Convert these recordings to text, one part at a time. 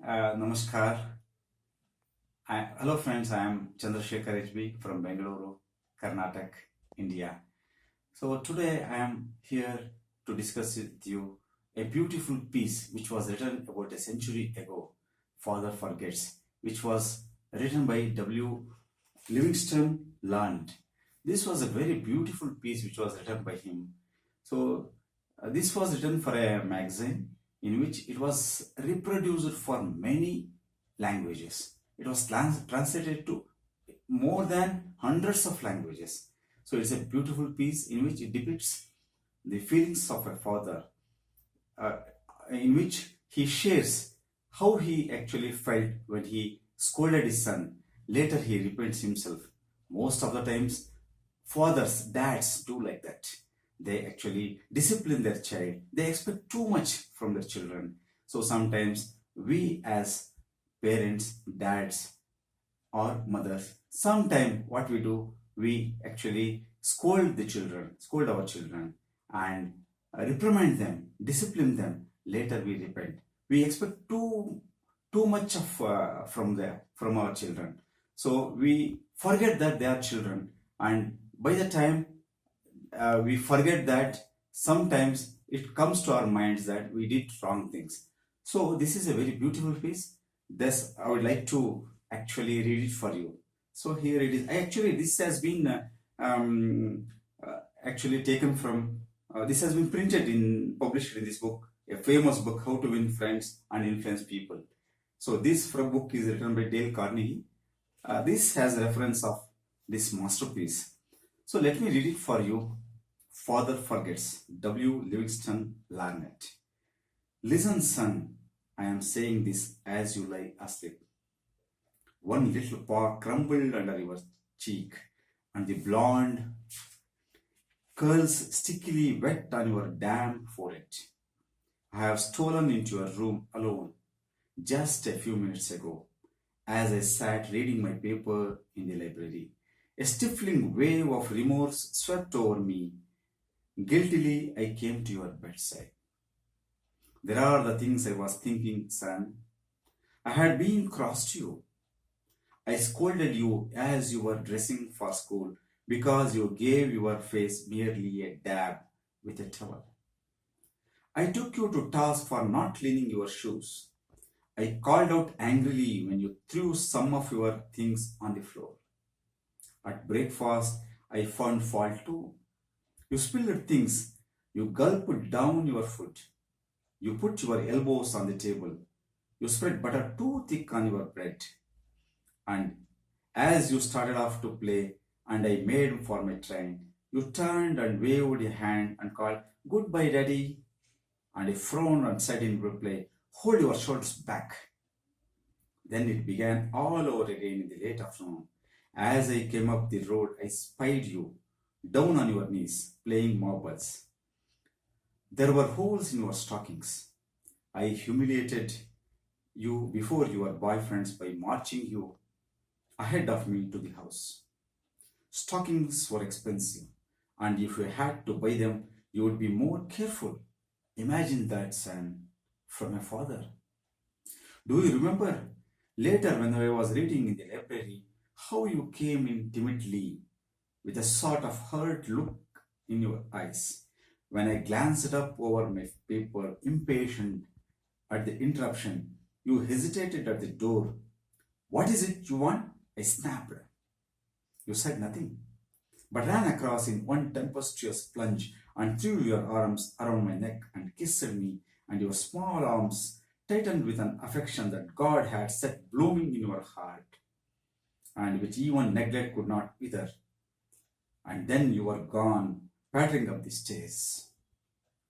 Namaskar. Hello friends, I am Chandrasekhar HB from Bengaluru, Karnataka, India. So today I am here to discuss with you a beautiful piece which was written about a century ago, Father Forgets, which was written by W.Livingstone Larned. This was a very beautiful piece which was written by him. So this was written for a magazine in which it was reproduced for many languages. It was translated to more than hundreds of languages. So it's a beautiful piece in which it depicts the feelings of a father, uh, in which he shares how he actually felt when he scolded his son. Later he repents himself. Most of the times, fathers, dads do like that. They actually discipline their child. They expect too much from their children. So sometimes we as parents, dads, or mothers, sometimes what we do, we actually scold our children, and reprimand them, discipline them. Later we repent. We expect too much of from our children. So we forget that they are children, and by the time we forget that, sometimes it comes to our minds that we did wrong things. So this is a very beautiful piece. This I would like to actually read it for you. So here it is. Actually, this has been actually taken from. This has been published in this book, a famous book, How to Win Friends and Influence People. So this from book is written by Dale Carnegie. This has reference of this masterpiece. So let me read it for you. Father Forgets, W.Livingstone Larned. Listen, son, I am saying this as you lie asleep. One little paw crumbled under your cheek, and the blonde curls stickily wet on your damp forehead. I have stolen into your room alone just a few minutes ago, as I sat reading my paper in the library. A stifling wave of remorse swept over me. Guiltily, I came to your bedside. There are the things I was thinking, son. I had been cross to you. I scolded you as you were dressing for school because you gave your face merely a dab with a towel. I took you to task for not cleaning your shoes. I called out angrily when you threw some of your things on the floor. At breakfast, I found fault too. You spilled things. You gulped down your food. You put your elbows on the table. You spread butter too thick on your bread. And as you started off to play and I made for my train, you turned and waved a hand and called, "Goodbye, Daddy." And I frowned and said in reply, "Hold your shoulders back." Then it began all over again in the late afternoon. As I came up the road, I spied you, down on your knees, playing marbles. There were holes in your stockings. I humiliated you before your boyfriends by marching you ahead of me to the house. Stockings were expensive, and if you had to buy them, you would be more careful. Imagine that, son, from a father. Do you remember later when I was reading in the library how you came in timidly with a sort of hurt look in your eyes when I glanced up over my paper, impatient at the interruption? You hesitated at the door. "What is it you want?" I snapped. You said nothing, but ran across in one tempestuous plunge and threw your arms around my neck and kissed me, and your small arms tightened with an affection that God had set blooming in your heart, and which even neglect could not wither. And then you were gone, pattering up the stairs.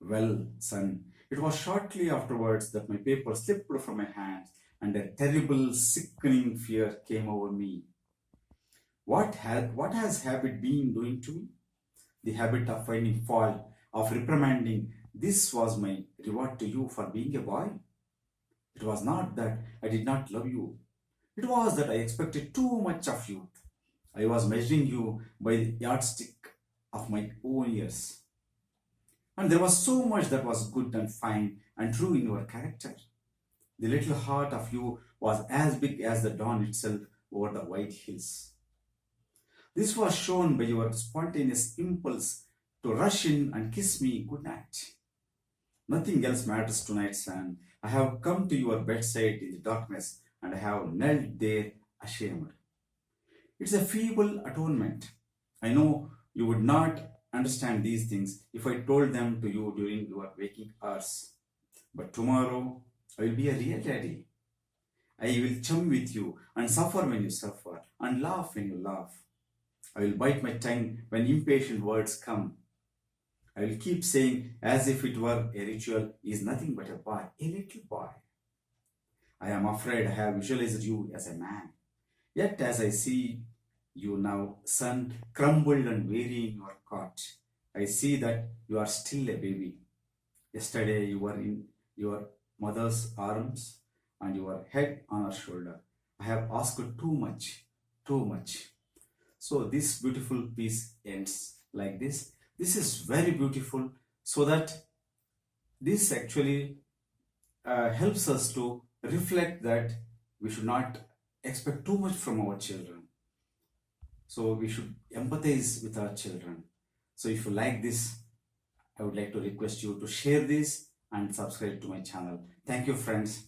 Well, son, it was shortly afterwards that my paper slipped from my hands, and a terrible, sickening fear came over me. What has habit been doing to me? The habit of finding fault, of reprimanding. This was my reward to you for being a boy. It was not that I did not love you. It was that I expected too much of you. I was measuring you by the yardstick of my own years. And there was so much that was good and fine and true in your character. The little heart of you was as big as the dawn itself over the white hills. This was shown by your spontaneous impulse to rush in and kiss me good night. Nothing else matters tonight, son. I have come to your bedside in the darkness and I have knelt there ashamed. It's a feeble atonement. I know you would not understand these things if I told them to you during your waking hours. But tomorrow I will be a real daddy. I will chum with you and suffer when you suffer and laugh when you laugh. I will bite my tongue when impatient words come. I will keep saying, as if it were a ritual, he is nothing but a boy, a little boy. I am afraid I have visualized you as a man. Yet as I see you now, son, crumbled and weary in your cot, I see that you are still a baby. Yesterday you were in your mother's arms and your head on her shoulder. I have asked too much, too much. So this beautiful piece ends like this. This is very beautiful, so that this actually helps us to reflect that we should not expect too much from our children. So we should empathize with our children. So if you like this, I would like to request you to share this and subscribe to my channel. Thank you, friends.